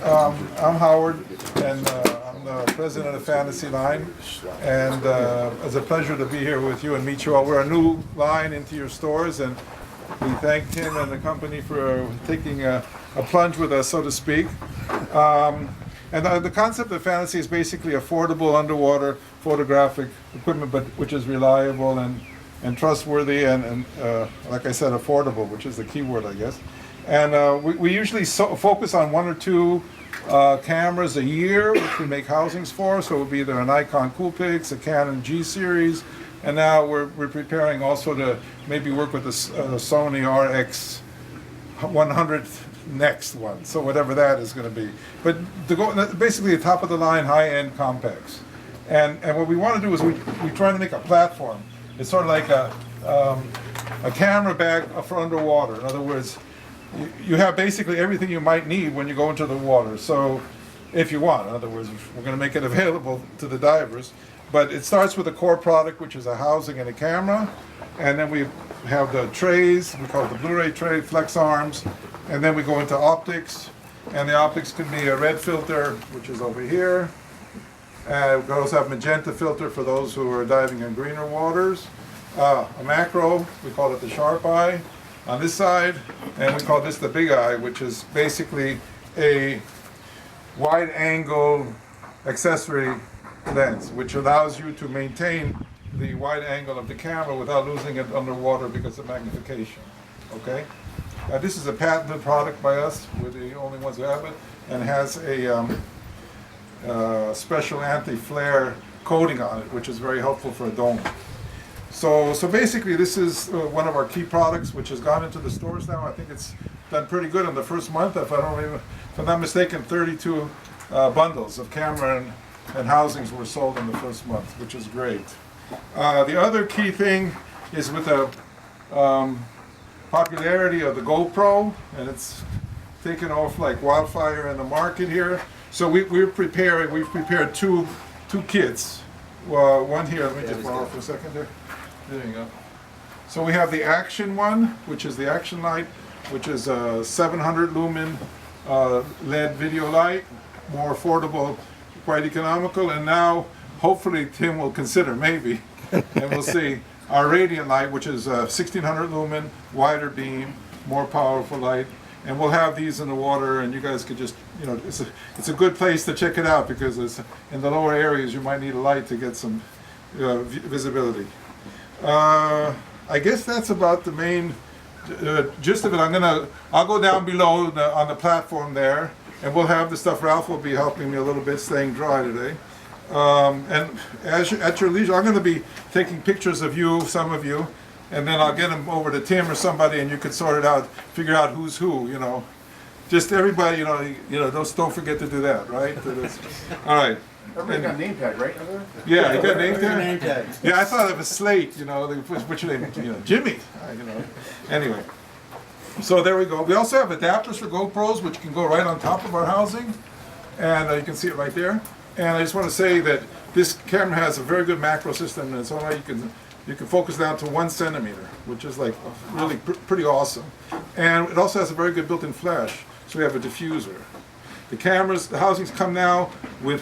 I'm Howard, and I'm the president of Fantasy Line, and it's a pleasure to be here with you and meet you all. We're a new line into your stores, and we thank Tim and the company for taking a plunge with us, so to speak. And the concept of Fantasy is basically affordable underwater photographic equipment, but which is reliable and trustworthy and like I said, affordable, which is the key word, I guess. And we usually focus on one or two cameras a year, which we make housings for. So it would be either a Nikon Coolpix, a Canon G series, and now we're preparing also to maybe work with the Sony RX 100 next one. So whatever that is going to be, but to go basically the top of the line, high-end compacts. And what we want to do is we try to make a platform. It's sort of like a camera bag for underwater. In other words, you have basically everything you might need when you go into the water. So if you want, in other words, we're going to make it available to the divers. But it starts with a core product, which is a housing and a camera. And then we have the trays, we call it the Blu-ray tray, flex arms. And then we go into optics. And the optics can be a red filter, which is over here. We also have magenta filter for those who are diving in greener waters. A macro, we call it the sharp eye on this side, and we call this the big eye, which is basically a wide angle accessory lens, which allows you to maintain the wide angle of the camera without losing it underwater because of magnification. Okay? This is a patented product by us. We're the only ones who have it, and has a special anti-flare coating on it, which is very helpful for a dome. So basically, this is one of our key products, which has gone into the stores now. I think it's done pretty good in the first month. If I'm not mistaken, 32 bundles of camera and housings were sold in the first month, which is great. The other key thing is with the popularity of the GoPro, and it's taken off like wildfire in the market here. So we've prepared two kits. One here, let me just borrow for a second there. There you go. So we have the Action one, which is the Action light, which is a 700 lumen LED video light, more affordable, quite economical, and now hopefully Tim will consider, maybe, and we'll see, our Radiant light, which is 1600 lumen, wider beam, more powerful light. And we'll have these in the water, and you guys could just, it's a good place to check it out, because it's in the lower areas you might need a light to get some visibility. I guess that's about the main gist of it. I'll go down below on the platform there, and we'll have the stuff. Ralph will be helping me a little bit, staying dry today. And at your leisure, I'm going to be taking pictures of you, some of you, and then I'll get them over to Tim or somebody, and you can sort it out, figure out who's who, Just everybody, don't forget to do that, right? All right. Everybody got a name tag, right? Yeah, you got a name Name tag? tag. Yeah, I thought of a slate, what's your name? Jimmy, Anyway, so there we go. We also have adapters for GoPros, which can go right on top of our housing, and you can see it right there. And I just want to say that this camera has a very good macro system, and so now you can focus down to 1 centimeter, which is like really pretty awesome. And it also has a very good built-in flash, so we have a diffuser. The housings come now with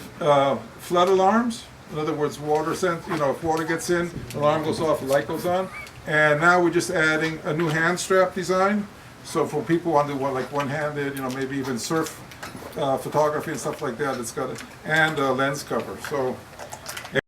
flood alarms. In other words, water if water gets in, the alarm goes off, the light goes on. And now we're just adding a new hand strap design. So for people who want to do like one-handed, maybe even surf photography and stuff like that, it's got and a lens cover. So